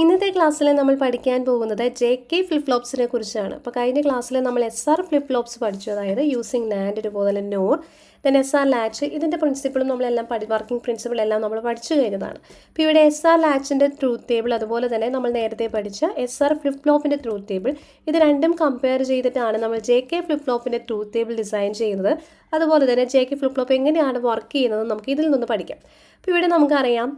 ഇന്നത്തെ ക്ലാസ്സിൽ നമ്മൾ പഠിക്കാൻ പോകുന്നത് JK ഫ്ലിപ്പ് ഫ്ലോപ്സിനെ കുറിച്ചാണ്. അപ്പോൾ കഴിഞ്ഞ ക്ലാസ്സിൽ നമ്മൾ SR ഫ്ലിപ്പ് ഫ്ലോപ്സ് പഠിച്ചു, അതായത് യൂസിങ് നാൻഡ് അതുപോലെ NOR, ദെൻ SR ലാച്ച്. ഇതിൻ്റെ പ്രിൻസിപ്പിളും നമ്മളെല്ലാം വർക്കിംഗ് പ്രിൻസിപ്പിൾ എല്ലാം നമ്മൾ പഠിച്ചു കഴിഞ്ഞതാണ്. അപ്പോൾ ഇവിടെ SR ലാച്ചിൻ്റെ ട്രൂത്ത് ടേബിൾ, അതുപോലെ തന്നെ നമ്മൾ നേരത്തെ പഠിച്ച SR ഫ്ലിപ്പ് ഫ്ലോപ്പിൻ്റെ ട്രൂത്ത് ടേബിൾ, ഇത് രണ്ടും കമ്പയർ ചെയ്തിട്ടാണ് നമ്മൾ JK ഫ്ലിപ്പ് ഫ്ലോപ്പിൻ്റെ ട്രൂത്ത് ടേബിൾ ഡിസൈൻ ചെയ്യുന്നത്. അതുപോലെ തന്നെ JK ഫ്ലിപ്പ് ഫ്ലോപ്പ് എങ്ങനെയാണ് വർക്ക് ചെയ്യുന്നത് നമുക്ക് ഇതിൽ നിന്ന് പഠിക്കാം. അപ്പോൾ ഇവിടെ നമുക്കറിയാം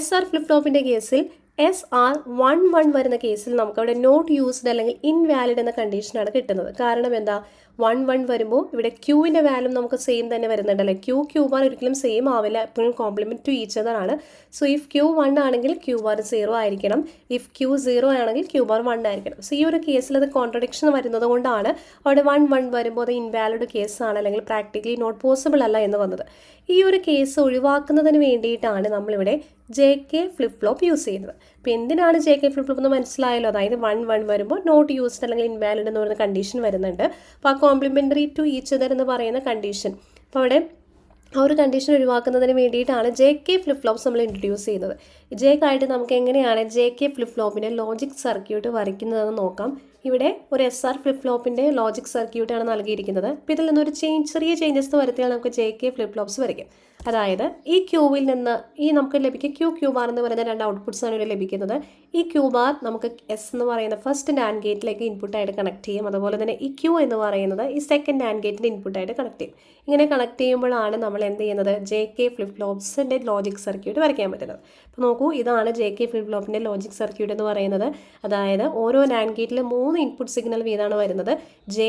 SR ഫ്ലിപ്പ് ഫ്ലോപ്പിൻ്റെ കേസിൽ SR11 വരുന്ന കേസിൽ നമുക്കവിടെ നോട്ട് യൂസ്ഡ് അല്ലെങ്കിൽ ഇൻവാലിഡ് എന്ന കണ്ടീഷനാണ് കിട്ടുന്നത്. കാരണം എന്താ, 11 വരുമ്പോൾ ഇവിടെ ക്യൂവിൻ്റെ വാല്യൂ നമുക്ക് സെയിം തന്നെ വരുന്നുണ്ടല്ലേ. ക്യൂ ബാർ ഒരിക്കലും സെയിം ആവില്ല, എപ്പോഴും കോംപ്ലിമെൻറ്റ് ടു ഈച്ച് അതർ ആണ്. സോ ഇഫ് ക്യൂ 1 ആണെങ്കിൽ ക്യൂ ബാർ 0 ആയിരിക്കണം, ഇഫ് ക്യൂ 0 ആണെങ്കിൽ ക്യൂ ബാർ 1 ആയിരിക്കണം. സോ ഈ ഒരു കേസിൽ അത് കോൺട്രഡിക്ഷൻ വരുന്നത് കൊണ്ടാണ് അവിടെ 1 വരുമ്പോൾ അത് ഇൻവാലിഡ് കേസാണ്, അല്ലെങ്കിൽ പ്രാക്ടിക്കലി നോട്ട് പോസിബിൾ അല്ല എന്ന് വന്നത്. ഈ ഒരു കേസ് ഒഴിവാക്കുന്നതിന് വേണ്ടിയിട്ടാണ് നമ്മളിവിടെ JK ഫ്ലിപ്പ് ഫ്ലോപ്പ് യൂസ് ചെയ്യുന്നത്. അപ്പോൾ എന്തിനാണ് JK ഫ്ലിപ്പ് ഫ്ലോപ്പ് എന്ന് മനസ്സിലായല്ലോ. അതായത് 1 വരുമ്പോൾ നോട്ട് യൂസ്ഡ് അല്ലെങ്കിൽ ഇൻവാലിഡ് എന്ന് പറയുന്ന കണ്ടീഷൻ വരുന്നുണ്ട്. അപ്പോൾ ആ കോംപ്ലിമെൻ്ററി ടു ഈച്ച് അതർ എന്ന് പറയുന്ന കണ്ടീഷൻ, അപ്പോൾ അവിടെ ആ ഒരു കണ്ടീഷൻ ഒഴിവാക്കുന്നതിന് വേണ്ടിയിട്ടാണ് JK ഫ്ലിപ്പ് ഫ്ലോപ്സ് നമ്മൾ ഇൻട്രൊഡ്യൂസ് ചെയ്യുന്നത്. ആയിട്ട് നമുക്ക് എങ്ങനെയാണ് JK ഫ്ലിപ്പ് ഫ്ലോപ്പിൻ്റെ ലോജിക് സർക്യൂട്ട് വരയ്ക്കുന്നതെന്ന് നോക്കാം. ഇവിടെ ഒരു SR ഫ്ലിപ്പ് ഫ്ലോപ്പിൻ്റെ ലോജിക് സർക്യൂട്ടാണ് നൽകിയിരിക്കുന്നത്. അപ്പോൾ ഇതിൽ നിന്നൊരു ചെറിയ ചേഞ്ചസ് വരുത്തിയാൽ നമുക്ക് JK ഫ്ലിപ്പ് ഫ്ലോപ്സ് വരയ്ക്കും. അതായത് ഈ ക്യൂവിൽ നിന്ന് നമുക്ക് ലഭിക്കുക ക്യൂ ബാർ എന്ന് പറയുന്ന രണ്ട് ഔട്ട്പുട്ട്സ് ആണ് ഇവിടെ ലഭിക്കുന്നത്. ഈ ക്യൂ ബാർ നമുക്ക് എസ് എന്ന് പറയുന്ന ഫസ്റ്റ് നാൻഡ് ഗേറ്റിലേക്ക് ഇൻപുട്ടായിട്ട് കണക്ട് ചെയ്യും. അതുപോലെ തന്നെ ഈ ക്യൂ എന്ന് പറയുന്നത് ഈ സെക്കൻഡ് നാൻഡ് ഗേറ്റിൻ്റെ ഇൻപുട്ടായിട്ട് കണക്ട് ചെയ്യും. ഇങ്ങനെ കണക്ട് ചെയ്യുമ്പോഴാണ് നമ്മൾ എന്ത് ചെയ്യുന്നത്, JK ഫ്ലിപ്പ് ഫ്ലോപ്സിൻ്റെ ലോജിക് സർക്യൂട്ട് വരയ്ക്കാൻ പറ്റുന്നത്. അപ്പോൾ നോക്കൂ, ഇതാണ് JK ഫ്ലിപ്പ് ഫ്ലോപ്പിൻ്റെ ലോജിക് സർക്യൂട്ട് എന്ന് പറയുന്നത്. അതായത് ഓരോ നാൻഡ് ഗേറ്റിൽ 3 ഇൻപുട്ട് സിഗ്നൽ വീതമാണ് വരുന്നത്. J,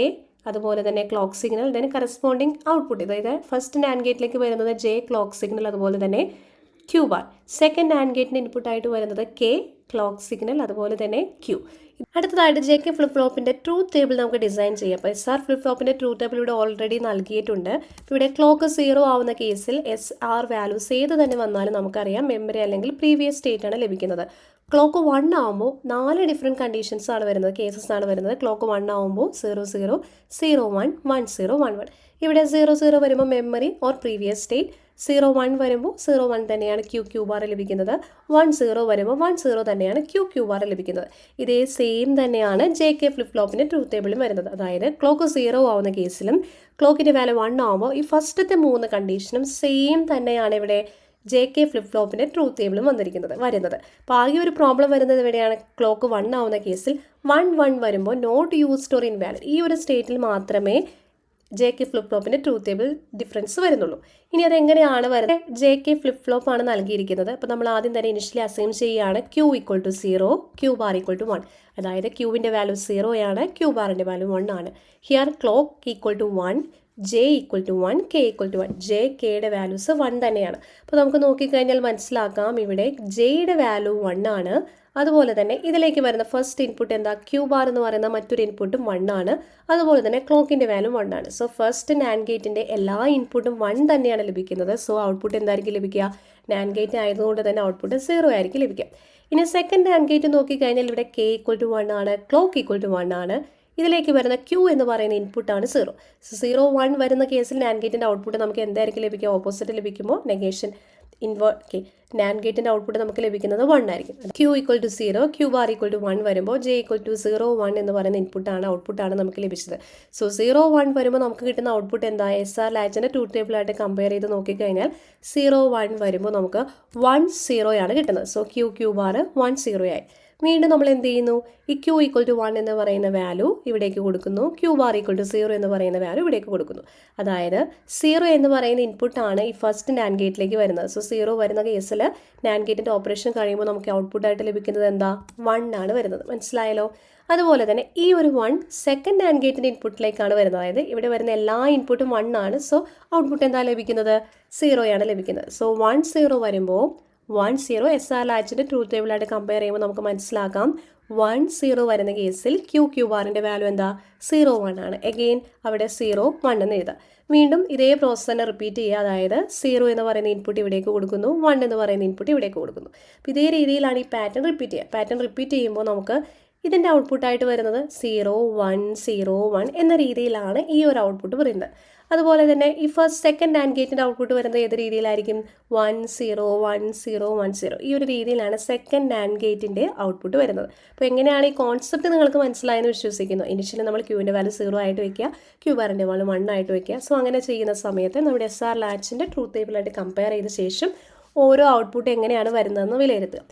അതുപോലെ തന്നെ clock signal, then corresponding output. അതായത് ഫസ്റ്റ് നാൻഡ് ഗേറ്റിലേക്ക് വരുന്നത് J ക്ലോക്ക് സിഗ്നൽ, അതുപോലെ തന്നെ ക്യൂ ബാർ. സെക്കൻഡ് നാൻഡ് ഗേറ്റിൻ്റെ ഇൻപുട്ടായിട്ട് വരുന്നത് K ക്ലോക്ക് സിഗ്നൽ, അതുപോലെ തന്നെ ക്യൂ. അടുത്തതായിട്ട് JK ഫ്ലിപ്പ് ഫ്ലോപ്പിൻ്റെ ട്രൂത്ത് ടേബിൾ നമുക്ക് ഡിസൈൻ ചെയ്യാം. അപ്പോൾ SR ഫ്ലിപ്പ് ഫ്ലോപ്പിൻ്റെ ട്രൂത്ത് ടേബിൾ ഇവിടെ ഓൾറെഡി നൽകിയിട്ടുണ്ട്. ഇവിടെ ക്ലോക്ക് 0 ആവുന്ന കേസിൽ SR വാല്യൂസ് ഏത് തന്നെ വന്നാലും നമുക്കറിയാം മെമ്മറി അല്ലെങ്കിൽ പ്രീവിയസ് സ്റ്റേറ്റ് ആണ് ലഭിക്കുന്നത്. ക്ലോക്ക് 1 ആകുമ്പോൾ 4 ഡിഫറെൻറ്റ് കണ്ടീഷൻസ് ആണ് വരുന്നത്, കേസസ് ആണ് വരുന്നത്. ക്ലോക്ക് 1 ആകുമ്പോൾ 00, 01, 10, 11. ഇവിടെ 00 വരുമ്പോൾ മെമ്മറി ഓർ പ്രീവിയസ് സ്റ്റേറ്റ്, 01 വരുമ്പോൾ 01 തന്നെയാണ് ക്യൂ ബാർ ലഭിക്കുന്നത്, 10 വരുമ്പോൾ 10 തന്നെയാണ് ക്യൂ ബാർ ലഭിക്കുന്നത്. ഇതേ സെയിം തന്നെയാണ് JK ഫ്ലിപ്പ് ഫ്ലോപ്പിൻ്റെ ട്രൂത്ത് ടേബിളും വരുന്നത്. അതായത് ക്ലോക്ക് 0 ആവുന്ന കേസിലും ക്ലോക്കിൻ്റെ വാല്യൂ 1 ആകുമ്പോൾ ഈ ഫസ്റ്റത്തെ 3 കണ്ടീഷനും സെയിം തന്നെയാണ് ഇവിടെ JK ഫ്ലിപ്പ് ഫ്ലോപ്പിൻ്റെ ട്രൂത്ത് ടേബിളും വരുന്നത്. അപ്പോൾ ആകെ ഒരു പ്രോബ്ലം വരുന്നത് എവിടെയാണ്, ക്ലോക്ക് 1 ആവുന്ന കേസിൽ 1 വരുമ്പോൾ നോട്ട് യൂസ്ഡ് ഓർ ഇൻവാലിഡ്, ഈ ഒരു സ്റ്റേറ്റിൽ മാത്രമേ JK ഫ്ലിപ്പ് ഫ്ലോപ്പിൻ്റെ ട്രൂത്ത് ടേബിൾ ഡിഫറൻസ് വരുന്നുള്ളൂ. ഇനി അതെങ്ങനെയാണ് വരുന്നത്, JK ഫ്ലിപ്പ് ഫ്ലോപ്പ് ആണ് നൽകിയിരിക്കുന്നത്. അപ്പോൾ നമ്മൾ ആദ്യം തന്നെ ഇനിഷ്യലി അസൈൻ ചെയ്യുകയാണ് Q = 0, ക്യൂ ബാർ = 1. അതായത് ക്യൂവിൻ്റെ വാല്യൂ 0 ആണ്, ക്യൂ ബാറിൻ്റെ വാല്യൂ 1 ആണ്. Here clock = 1, J = 1, K = 1. Kയുടെ വാല്യൂസ് 1 തന്നെയാണ്. അപ്പോൾ നമുക്ക് നോക്കിക്കഴിഞ്ഞാൽ മനസ്സിലാക്കാം, ഇവിടെ Jയുടെ വാല്യൂ 1 ആണ്. അതുപോലെ തന്നെ ഇതിലേക്ക് വരുന്ന ഫസ്റ്റ് ഇൻപുട്ട് എന്താ, ക്യൂ ബാർ എന്ന് പറയുന്ന മറ്റൊരു ഇൻപുട്ടും 1 ആണ്. അതുപോലെ തന്നെ ക്ലോക്കിൻ്റെ വാല്യൂ 1 ആണ്. സോ ഫസ്റ്റ് നാൻഡ് ഗേറ്റിൻ്റെ എല്ലാ ഇൻപുട്ടും 1 തന്നെയാണ് ലഭിക്കുന്നത്. സോ ഔട്ട്പുട്ട് എന്തായിരിക്കും ലഭിക്കുക, നാൻഡ് ഗേറ്റ് ആയതുകൊണ്ട് തന്നെ ഔട്ട്പുട്ട് 0 ആയിരിക്കും ലഭിക്കുക. ഇനി സെക്കൻഡ് നാൻഡ് ഗേറ്റ് നോക്കിക്കഴിഞ്ഞാൽ ഇവിടെ K = 1 ആണ്, ക്ലോക്ക് = 1 ആണ്. ഇതിലേക്ക് വരുന്ന ക്യൂ എന്ന് പറയുന്ന ഇൻപുട്ടാണ് 0. 01 വരുന്ന കേസിൽ നാൻഡ് ഗേറ്റിൻ്റെ ഔട്ട്പുട്ട് നമുക്ക് എന്തായിരിക്കും ലഭിക്കുക, ഓപ്പോസിറ്റ് ലഭിക്കുമ്പോൾ നെഗേഷൻ നാൻഡ് ഗേറ്റിൻ്റെ ഔട്ട്പുട്ട് നമുക്ക് ലഭിക്കുന്നത് 1 ആയിരിക്കും. Q = 0, ക്യൂ ബാർ = 1 വരുമ്പോൾ J = 01 എന്ന് പറയുന്ന ഔട്ട്പുട്ടാണ് നമുക്ക് ലഭിച്ചത്. സോ 01 വരുമ്പോൾ നമുക്ക് കിട്ടുന്ന ഔട്ട്പുട്ട് എന്താ, SR ലാച്ചിൻ്റെ ട്രൂത്ത് ടേബിളായിട്ട് കമ്പയർ ചെയ്ത് നോക്കിക്കഴിഞ്ഞാൽ 01 വരുമ്പോൾ നമുക്ക് 10 ആണ് കിട്ടുന്നത്. സോ ക്യൂ ബാർ 10 ആയി. വീണ്ടും നമ്മൾ എന്ത് ചെയ്യുന്നു, ഈ Q = 1 എന്ന് പറയുന്ന വാല്യൂ ഇവിടേക്ക് കൊടുക്കുന്നു, ക്യൂ ബാർ = 0 എന്ന് പറയുന്ന വാല്യൂ ഇവിടേക്ക് കൊടുക്കുന്നു. അതായത് 0 എന്ന് പറയുന്ന ഇൻപുട്ടാണ് ഈ ഫസ്റ്റ് നാൻഡ് ഗേറ്റിലേക്ക് വരുന്നത്. സോ 0 വരുന്ന കേസിൽ നാൻഡ് ഗേറ്റിൻ്റെ ഓപ്പറേഷൻ കഴിയുമ്പോൾ നമുക്ക് ഔട്ട്പുട്ടായിട്ട് ലഭിക്കുന്നത് എന്താ, 1 ആണ് വരുന്നത്. മനസ്സിലായല്ലോ. അതുപോലെ തന്നെ ഈ ഒരു 1 സെക്കൻഡ് നാൻഡ് ഗേറ്റിൻ്റെ ഇൻപുട്ടിലേക്കാണ് വരുന്നത്. അതായത് ഇവിടെ വരുന്ന എല്ലാ ഇൻപുട്ടും 1 ആണ്. സോ ഔട്ട്പുട്ട് എന്താ ലഭിക്കുന്നത്, 0 ആണ് ലഭിക്കുന്നത്. സോ 10 വരുമ്പോൾ 10 SR ലാച്ചിൻ്റെ ട്രൂത്ത് ടേബിളായിട്ട് കമ്പയർ ചെയ്യുമ്പോൾ നമുക്ക് മനസ്സിലാക്കാം, 10 വരുന്ന കേസിൽ ക്യൂ ബാറിൻ്റെ വാല്യൂ എന്താ, 01 ആണ്. എഗെയിൻ അവിടെ 01 എന്ന് എഴുതാം. വീണ്ടും ഇതേ പ്രോസസ്സ് തന്നെ റിപ്പീറ്റ് ചെയ്യുക. അതായത് 0 എന്ന് പറയുന്ന ഇൻപുട്ട് ഇവിടേക്ക് കൊടുക്കുന്നു, 1 എന്ന് പറയുന്ന ഇൻപുട്ട് ഇവിടേക്ക് കൊടുക്കുന്നു. അപ്പോൾ ഇതേ രീതിയിലാണ് ഈ പാറ്റേൺ റിപ്പീറ്റ് ചെയ്യുക. പാറ്റേൺ റിപ്പീറ്റ് ചെയ്യുമ്പോൾ നമുക്ക് ഇതിൻ്റെ ഔട്ട്പുട്ടായിട്ട് വരുന്നത് 0 1 0 1 എന്ന രീതിയിലാണ് ഈ ഒരു ഔട്ട്പുട്ട് വരുന്നത്. അതുപോലെ തന്നെ ഈ ഫസ്റ്റ് സെക്കൻഡ് ആൻഡ് ഗേറ്റിൻ്റെ ഔട്ട്പുട്ട് വരുന്നത് ഏത് രീതിയിലായിരിക്കും 1 0 1 0 1 0 ഈ ഒരു രീതിയിലാണ് സെക്കൻഡ് ആൻഡ് ഗേറ്റിൻ്റെ ഔട്ട്പുട്ട് വരുന്നത്. അപ്പോൾ എങ്ങനെയാണ് ഈ കോൺസെപ്റ്റ് നിങ്ങൾക്ക് മനസ്സിലായെന്ന് വിശ്വസിക്കുന്നു. ഇനിഷ്യലി നമ്മൾ ക്യൂവിൻ്റെ വാല്യൂ 0 ആയിട്ട് വയ്ക്കുക, ക്യൂ ബാറിൻ്റെ വാല്യൂ 1 ആയിട്ട് വയ്ക്കുക. സോ അങ്ങനെ ചെയ്യുന്ന സമയത്ത് നമ്മുടെ SR ലാച്ചിൻ്റെ ട്രൂത്ത് ടേബിളായിട്ട് കമ്പയർ ചെയ്ത ശേഷം ഓരോ ഔട്ട്പുട്ട് എങ്ങനെയാണ് വരുന്നതെന്ന് വിലയിരുത്തുക.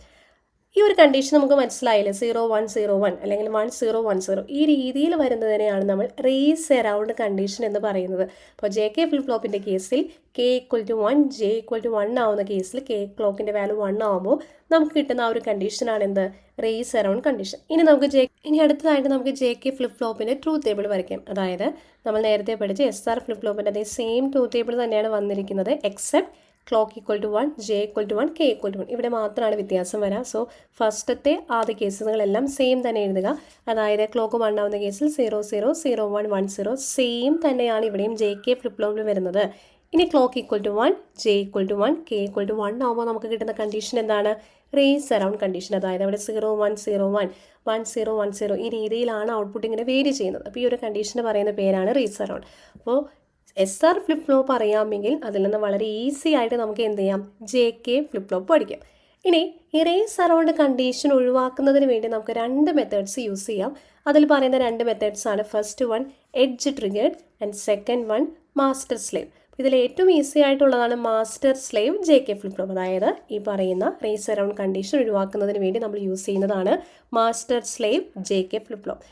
ഈ ഒരു കണ്ടീഷൻ നമുക്ക് മനസ്സിലായില്ലേ, 0 1 0 1 അല്ലെങ്കിൽ 1 0 1 0 ഈ രീതിയിൽ വരുന്നതിനെയാണ് നമ്മൾ റേസ് എറൗണ്ട് കണ്ടീഷൻ എന്ന് പറയുന്നത്. അപ്പോൾ JK ഫ്ലിപ്പ് ഫ്ലോപ്പിൻ്റെ കേസിൽ K = 1 J = 1 ആവുന്ന കേസിൽ K ക്ലോക്കിൻ്റെ വാല്യൂ 1 ആവുമ്പോൾ നമുക്ക് കിട്ടുന്ന ആ ഒരു കണ്ടീഷനാണ് എന്ത്, റേസ് എറൗണ്ട് കണ്ടീഷൻ. ഇനി അടുത്തതായിട്ട് നമുക്ക് JK ഫ്ലിപ്പ് ഫ്ലോപ്പിൻ്റെ ട്രൂത്ത് ടേബിൾ വരയ്ക്കാം. അതായത് നമ്മൾ നേരത്തെ പഠിച്ച SR ഫ്ലിപ്പ് ഫ്ലോപ്പിൻ്റെ അതേ സെയിം ട്രൂത്ത് ടേബിൾ തന്നെയാണ് വന്നിരിക്കുന്നത്, എക്സെപ്റ്റ് ക്ലോക്ക് = 1 J = 1 K = 1 ഇവിടെ മാത്രമാണ് വ്യത്യാസം വരാം. സോ ഫസ്റ്റത്തെ ആദ്യ കേസുകളെല്ലാം സെയിം തന്നെ എഴുതുക. അതായത് ക്ലോക്ക് 1 ആവുന്ന കേസിൽ 0 0 0 1 1 0 സെയിം തന്നെയാണ് ഇവിടെയും JK ഫ്ലിപ്പ് ഫ്ലോപ്പിൽ വരുന്നത്. ഇനി ക്ലോക്ക് = 1 J = 1 K = 1 ആവുമ്പോൾ നമുക്ക് കിട്ടുന്ന കണ്ടീഷൻ എന്താണ്, റേസ് അറൗണ്ട് കണ്ടീഷൻ. അതായത് അവിടെ 0 1 0 1 1 0 1 0 ഈ രീതിയിലാണ് ഔട്ട്പുട്ട് ഇങ്ങനെ വേരി ചെയ്യുന്നത്. അപ്പോൾ ഈ ഒരു കണ്ടീഷന് പറയുന്ന പേരാണ് റേസ് അറൗണ്ട്. അപ്പോൾ SR ഫ്ലിപ്പ് ഫ്ലോപ്പ് അറിയാമെങ്കിൽ അതിൽ നിന്ന് വളരെ ഈസി ആയിട്ട് നമുക്ക് എന്ത് ചെയ്യാം, JK ഫ്ലിപ്പ് ഫ്ലോപ്പ് പഠിക്കാം. ഇനി ഈ റേസ് അറൗണ്ട് കണ്ടീഷൻ ഒഴിവാക്കുന്നതിന് വേണ്ടി നമുക്ക് 2 മെത്തേഡ്സ് യൂസ് ചെയ്യാം. അതിൽ പറയുന്ന 2 മെത്തേഡ്സ് ആണ്, first one edge triggered and second one master slave. ഇതിൽ ഏറ്റവും ഈസി ആയിട്ടുള്ളതാണ് master slave JK flip flop. അതായത് ഈ പറയുന്ന റേസ് അറൗണ്ട് കണ്ടീഷൻ ഒഴിവാക്കുന്നതിന് വേണ്ടി നമ്മൾ യൂസ് ചെയ്യുന്നതാണ് master slave JK flip flop.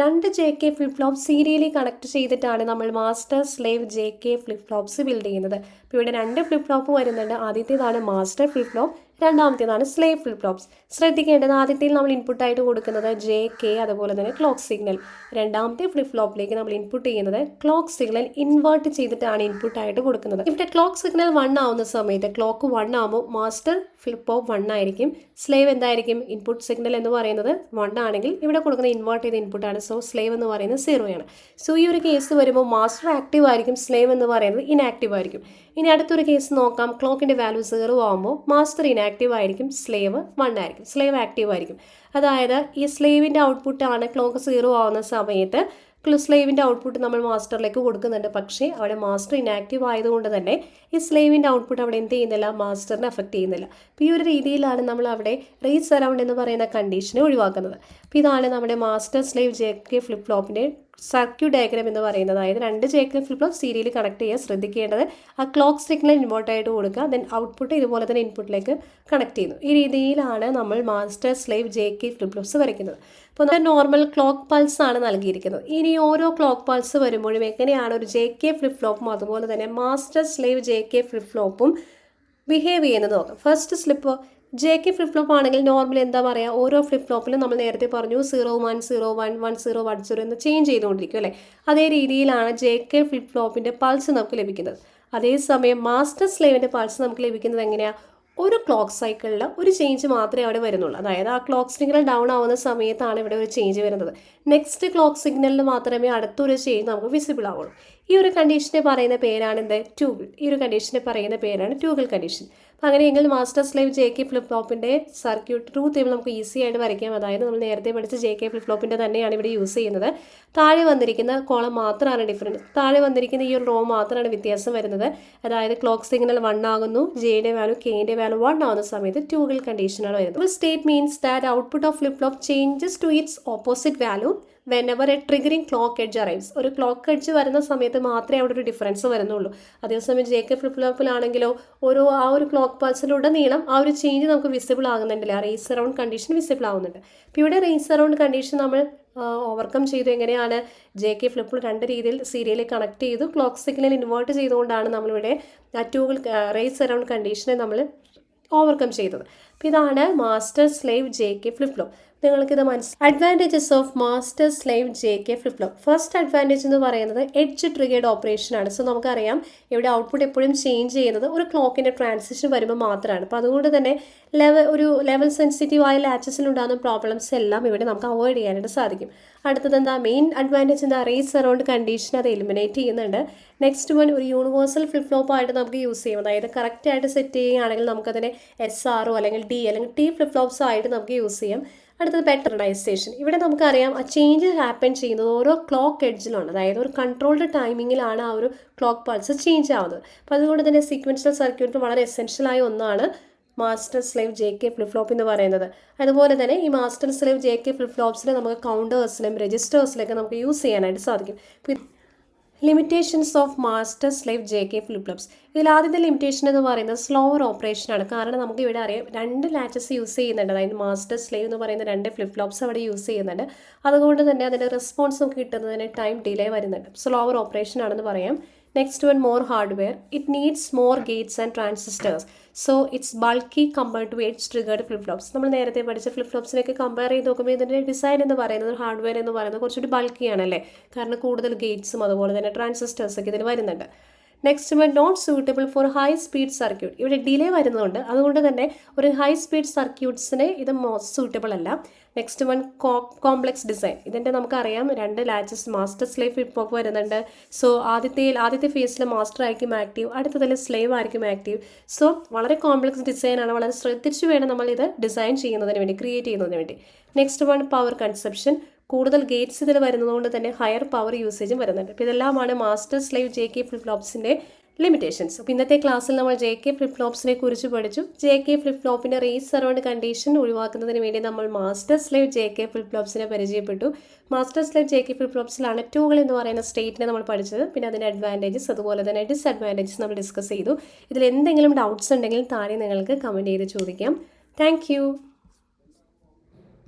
രണ്ട് JK flip flop serially connect ചെയ്തിട്ടാണ് നമ്മൾ master slave JK flip flops build ചെയ്യുന്നത്. അപ്പോൾ ഇവിടെ 2 ഫ്ലിപ്പ് ഫ്ലോപ്പ് വരുന്നുണ്ട്. ആദ്യത്തേതാണ് മാസ്റ്റർ ഫ്ലിപ്പ് ഫ്ലോപ്പ്, രണ്ടാമത്തേതാണ് സ്ലേവ് ഫ്ലിപ്പ് ഫ്ലോപ്സ്. ശ്രദ്ധിക്കേണ്ടത് ആദ്യത്തേൽ നമ്മൾ ഇൻപുട്ടായിട്ട് കൊടുക്കുന്നത് JK അതുപോലെ തന്നെ ക്ലോക്ക് സിഗ്നൽ. രണ്ടാമത്തെ ഫ്ലിപ്പ് ഫ്ലോപ്പിലേക്ക് നമ്മൾ ഇൻപുട്ട് ചെയ്യുന്നത് ക്ലോക്ക് സിഗ്നൽ ഇൻവേർട്ട് ചെയ്തിട്ടാണ് ഇൻപുട്ടായിട്ട് കൊടുക്കുന്നത്. ഇവിടെ ക്ലോക്ക് സിഗ്നൽ 1 ആവുന്ന സമയത്ത് ക്ലോക്ക് 1 ആകുമ്പോൾ മാസ്റ്റർ ഫ്ലിപ്പ് ഫ്ലോപ്പ് 1 ആയിരിക്കും, സ്ലേവ് എന്തായിരിക്കും, ഇൻപുട്ട് സിഗ്നൽ എന്ന് പറയുന്നത് 1 ആണെങ്കിൽ ഇവിടെ കൊടുക്കുന്ന ഇൻവേർട്ട് ചെയ്ത ഇൻപുട്ടാണ്. സോ സ്ലേവ് എന്ന് പറയുന്നത് 0 ആണ്. സോ ഈ ഒരു കേസ് വരുമ്പോൾ മാസ്റ്റർ ആക്റ്റീവ് ആയിരിക്കും, സ്ലേവ് എന്ന് പറയുന്നത് ഇനാക്റ്റീവ് ആയിരിക്കും. ഇനി അടുത്തൊരു കേസ് നോക്കാം, ക്ലോക്കിൻ്റെ വാല്യൂ 0 ആകുമ്പോൾ മാസ്റ്റർ ഇനാക്റ്റീവ് ആയിരിക്കും, സ്ലേവ് 1 ആയിരിക്കും, സ്ലേവ് ആക്റ്റീവ് ആയിരിക്കും. അതായത് ഈ സ്ലേവിൻ്റെ ഔട്ട്പുട്ടാണ് ക്ലോക്ക് 0 ആവുന്ന സമയത്ത് സ്ലേവിൻ്റെ ഔട്ട്പുട്ട് നമ്മൾ മാസ്റ്ററിലേക്ക് കൊടുക്കുന്നുണ്ട്. പക്ഷേ അവിടെ മാസ്റ്റർ ഇനാക്റ്റീവ് ആയതുകൊണ്ട് തന്നെ ഈ സ്ലേവിൻ്റെ ഔട്ട്പുട്ട് അവിടെ എന്ത് ചെയ്യുന്നില്ല, മാസ്റ്ററിനെ അഫക്റ്റ് ചെയ്യുന്നില്ല. അപ്പോൾ ഈ ഒരു രീതിയിലാണ് നമ്മൾ അവിടെ റേസ് അറൗണ്ട് എന്ന് പറയുന്ന കണ്ടീഷനെ ഒഴിവാക്കുന്നത്. അപ്പോൾ ഇതാണ് നമ്മുടെ മാസ്റ്റർ സ്ലേവ് JK ഫ്ലിപ്പ് ഫ്ലോപ്പിൻ്റെ സർക്യൂട്ട് ഡയഗ്രാം എന്ന് പറയുന്നത്. അതായത് 2 JK flip flop serial connect ചെയ്യാൻ ശ്രദ്ധിക്കേണ്ടത്, ആ ക്ലോക്ക് സിഗ്നൽ ഇൻവേർട്ടായിട്ട് കൊടുക്കുക, ദെൻ ഔട്ട്പുട്ട് ഇതുപോലെ തന്നെ ഇൻപുട്ടിലേക്ക് കണക്ട് ചെയ്യുന്നു. ഈ രീതിയിലാണ് നമ്മൾ master slave JK flip flops വരയ്ക്കുന്നത്. അപ്പോൾ നമ്മൾ നോർമൽ ക്ലോക്ക് പൾസ് ആണ് നൽകിയിരിക്കുന്നത്. ഇനി ഓരോ ക്ലോക്ക് പൾസ് വരുമ്പോഴും എങ്ങനെയാണ് ഒരു JK ഫ്ലിപ്പ് ഫ്ലോപ്പും അതുപോലെ തന്നെ മാസ്റ്റർ സ്ലേവ് JK ഫ്ലിപ്പ് ഫ്ലോപ്പും ബിഹേവ് ചെയ്യുന്നത് നോക്കാം. First slip JK flip flop ആണെങ്കിൽ നോർമലി എന്താ പറയുക, ഓരോ ഫ്ലിപ്പ് ഫ്ലോപ്പിലും നമ്മൾ നേരത്തെ പറഞ്ഞു 0 1 0 1 1 0 1 0 എന്ന് ചേഞ്ച് ചെയ്തുകൊണ്ടിരിക്കും അല്ലേ. അതേ രീതിയിലാണ് JK ഫ്ലിപ്പ് ഫ്ലോപ്പിൻ്റെ പൾസ് നമുക്ക് ലഭിക്കുന്നത്. അതേസമയം മാസ്റ്റർ സ്ലേവിൻ്റെ പൾസ് നമുക്ക് ലഭിക്കുന്നത് എങ്ങനെയാണ്, ഒരു ക്ലോക്ക് സൈക്കിളിൽ ഒരു ചേഞ്ച് മാത്രമേ അവിടെ വരുന്നുള്ളൂ. അതായത് ആ ക്ലോക്ക് സിഗ്നൽ ഡൗൺ ആവുന്ന സമയത്താണ് ഇവിടെ ഒരു ചേഞ്ച് വരുന്നത്. നെക്സ്റ്റ് ക്ലോക്ക് സിഗ്നലിൽ മാത്രമേ അടുത്തൊരു ചേഞ്ച് നമുക്ക് വിസിബിൾ ആവുള്ളൂ. ഈ ഒരു കണ്ടീഷനെ പറയുന്ന പേരാണ് എന്ത്, ട്യൂഗിൾ. ഈ ഒരു കണ്ടീഷനെ പറയുന്ന പേരാണ് ട്യൂഗിൾ കണ്ടീഷൻ. അപ്പോൾ അങ്ങനെയെങ്കിൽ മാസ്റ്റർ സ്ലേവ് JK ഫ്ലിപ്പ് ഫ്ലോപ്പിൻ്റെ സർക്യൂട്ട് ട്രൂത്ത് ടേബിൾ നമുക്ക് ഈസി ആയിട്ട് വരയ്ക്കാം. അതായത് നമ്മൾ നേരത്തെ പഠിച്ച JK ഫ്ലിപ്പ് ഫ്ലോപ്പിൻ്റെ തന്നെയാണ് ഇവിടെ യൂസ് ചെയ്യുന്നത്. താഴെ വന്നിരിക്കുന്ന കോളം മാത്രമാണ് ഡിഫറൻറ്റ്, താഴെ വന്നിരിക്കുന്ന ഈ ഒരു റോ മാത്രമാണ് വ്യത്യാസം വരുന്നത്. അതായത് ക്ലോക്ക് സിഗ്നൽ 1 ആകുന്നു, Jയുടെ വാല്യൂ Kൻ്റെ വാല്യൂ 1 ആവുന്ന സമയത്ത് ട്യൂഗിൾ കണ്ടീഷനാണ് വരുന്നത്. State means that output of flip flop changes to its opposite value whenever a triggering clock edge arrives. ഒരു ക്ലോക്ക് എഡ്ജ് വരുന്ന സമയത്ത് മാത്രമേ അവിടെ ഒരു ഡിഫറൻസ് വരുന്നുള്ളൂ. അതേസമയം JK ഫ്ലിപ്പ് ഫ്ലോപ്പിലാണെങ്കിലോ ആ ഒരു ക്ലോക്ക് പൾസിലുടനീളം ആ ഒരു ചേഞ്ച് നമുക്ക് വിസിബിൾ ആകുന്നുണ്ടല്ലേ, ആ റേസ് അറൗണ്ട് കണ്ടീഷൻ വിസിബിൾ ആവുന്നുണ്ട്. അപ്പോൾ ഇവിടെ റേസ് അറൗണ്ട് കണ്ടീഷൻ നമ്മൾ ഓവർകം ചെയ്തു. എങ്ങനെയാണ്, JK ഫ്ലിപ്പ് 2 രീതിയിൽ സീരിയലിൽ കണക്ട് ചെയ്തു, ക്ലോക്ക് സിഗ്നൽ ഇൻവേർട്ട് ചെയ്തുകൊണ്ടാണ് നമ്മളിവിടെ ട്യൂഗിൾ റേസ് അറൗണ്ട് കണ്ടീഷനെ നമ്മൾ ഓവർകം ചെയ്തത്. അപ്പോൾ ഇതാണ് master slave JK flip flop. നിങ്ങൾക്കിത് advantages of master slave JK flip flop. First advantage എന്ന് പറയുന്നത് എഡ്ജ് ട്രിഗേർഡ് ഓപ്പറേഷൻ ആണ്. സോ നമുക്കറിയാം ഇവിടെ ഔട്ട്പുട്ട് എപ്പോഴും ചേഞ്ച് ചെയ്യുന്നത് ഒരു ക്ലോക്കിൻ്റെ ട്രാൻസിഷൻ വരുമ്പോൾ മാത്രമാണ്. അപ്പോൾ അതുകൊണ്ട് തന്നെ ലെവൽ സെൻസിറ്റീവ് ആയ ലാച്ചസിലുണ്ടാകുന്ന പ്രോബ്ലംസ് എല്ലാം ഇവിടെ നമുക്ക് അവോയ്ഡ് ചെയ്യാനായിട്ട് സാധിക്കും. അടുത്തത് എന്താ, മെയിൻ അഡ്വാൻറ്റേജ് എന്താ, റേസ് അറൗണ്ട് കണ്ടീഷൻ അത് എലിമിനേറ്റ് ചെയ്യുന്നുണ്ട്. നെക്സ്റ്റ് വൺ, ഒരു യൂണിവേഴ്സൽ ഫ്ലിപ്പ് ഫ്ലോപ്പ് ആയിട്ട് നമുക്ക് യൂസ് ചെയ്യും. അതായത് കറക്റ്റായിട്ട് സെറ്റ് ചെയ്യുകയാണെങ്കിൽ നമുക്കതിനെ SR അല്ലെങ്കിൽ D അല്ലെങ്കിൽ T ഫ്ലിപ്പ് ഫ്ലോപ്സ് ആയിട്ട് നമുക്ക് യൂസ് ചെയ്യാം. അടുത്തത് പാറ്റേണൈസേഷൻ. ഇവിടെ നമുക്കറിയാം ആ ചേഞ്ച് ഹാപ്പൻ ചെയ്യുന്നത് ഓരോ ക്ലോക്ക് എഡ്ജിലാണ്, അതായത് ഒരു കൺട്രോൾഡ് ടൈമിങ്ങിലാണ് ആ ഒരു ക്ലോക്ക് പൾസ് ചേഞ്ച് ആവുന്നത്. അപ്പോൾ അതുകൊണ്ട് തന്നെ സീക്വൻഷ്യൽ സർക്യൂട്ട് വളരെ എസെൻഷ്യലായ ഒന്നാണ് master slave J K flip flop എന്ന് പറയുന്നത്. അതുപോലെ തന്നെ ഈ master slave J K flip ഫ്ലോപ്സിനെ നമുക്ക് കൗണ്ടേഴ്സിലും രജിസ്റ്റേഴ്സിലൊക്കെ നമുക്ക് യൂസ് ചെയ്യാനായിട്ട് സാധിക്കും. Limitations of master slave J K flip flops. ഇതിൽ ആദ്യത്തെ ലിമിറ്റേഷൻ എന്ന് പറയുന്നത് സ്ലോവർ ഓപ്പറേഷനാണ്. കാരണം നമുക്ക് ഇവിടെ അറിയാം 2 ലാച്ചസ് യൂസ് ചെയ്യുന്നുണ്ട്, അതായത് മാസ്റ്റർ സ്ലേവ് എന്ന് പറയുന്ന 2 ഫ്ലിപ്പ് ഫ്ലോപ്സ് അവിടെ യൂസ് ചെയ്യുന്നുണ്ട്. അതുകൊണ്ട് തന്നെ അതിൻ്റെ റെസ്പോൺസ് നമുക്ക് കിട്ടുന്നതിന് ടൈം ഡിലേ വരുന്നുണ്ട്. സ്ലോവർ ഓപ്പറേഷൻ ആണെന്ന് പറയാം. Next one, more hardware. It needs more gates and transistors, so it's bulky compared to edge triggered flip flops. നമ്മൾ നേരത്തെ പഠിച്ച ഫ്ലിപ്പ് ഫ്ലോപ്സിനൊക്കെ കമ്പയർ ചെയ്ത് നോക്കുമ്പോൾ ഇതിൻ്റെ ഡിസൈൻ എന്ന് പറയുന്നത്, ഹാർഡ്വെയർ എന്ന് പറയുന്നത് കുറച്ചുകൂടി ബൾക്കിയാണല്ലേ, കാരണം കൂടുതൽ ഗേറ്റ്സും അതുപോലെ തന്നെ ട്രാൻസിസ്റ്റേഴ്സൊക്കെ ഇതിന് വരുന്നുണ്ട്. Next one, not suitable for high speed circuit. ഇവിടെ ഡിലേ വരുന്നുണ്ട്, അതുകൊണ്ട് തന്നെ ഒരു ഹൈ സ്പീഡ് സർക്യൂട്ട്സിന് ഇത് മോസ്റ്റ് സൂട്ടബിൾ അല്ല. Next one, complex design. ഇതിൻ്റെ നമുക്കറിയാം 2 latches master slave flip flop വരുന്നുണ്ട്. സോ ആദ്യത്തെ ഫേസിൽ മാസ്റ്റർ ആയിരിക്കും ആക്റ്റീവ്, അടുത്തതിൽ സ്ലേവ് ആയിരിക്കും ആക്റ്റീവ്. സോ വളരെ കോംപ്ലക്സ് ഡിസൈനാണ്, വളരെ ശ്രദ്ധിച്ച് വേണം നമ്മൾ ഇത് ഡിസൈൻ ചെയ്യുന്നതിന് വേണ്ടി, ക്രിയേറ്റ് ചെയ്യുന്നതിന് വേണ്ടി. Next one, power consumption. കൂടുതൽ ഗേറ്റ്സ് ഇതിൽ വരുന്നതുകൊണ്ട് തന്നെ ഹയർ പവർ യൂസേജും വരുന്നുണ്ട്. അപ്പോൾ ഇതെല്ലാമാണ് master slave J K flip ഫ്ലോപ്സിൻ്റെ ലിമിറ്റേഷൻസ്. അപ്പോൾ ഇന്നത്തെ ക്ലാസ്സിൽ നമ്മൾ ജെ കെ ഫ്ലിപ്പ് ഫ്ലോപ്സിനെ കുറിച്ച് പഠിച്ചു. ജെ കെ ഫ്ലിപ്പ് ഫ്ലോപ്പിൻ്റെ റേസ് അറൗണ്ട് കണ്ടീഷൻ ഒഴിവാക്കുന്നതിന് വേണ്ടി നമ്മൾ master slave J K flip ഫ്ലോപ്സിനെ പരിചയപ്പെട്ടു. Master slave J K flip ഫ്ലോപ്സിലാണ് ടൂകൾ എന്ന് പറയുന്ന സ്റ്റേറ്റിനെ നമ്മൾ പഠിച്ചത്. പിന്നെ അതിൻ്റെ അഡ്വാൻറ്റേജസ് അതുപോലെ തന്നെ ഡിസ്അഡ്വാൻറ്റേജസ് നമ്മൾ ഡിസ്കസ് ചെയ്തു. ഇതിൽ എന്തെങ്കിലും ഡൗട്ട്സ് ഉണ്ടെങ്കിൽ താഴെ നിങ്ങൾക്ക് കമൻറ്റ് ചെയ്ത് ചോദിക്കാം. താങ്ക്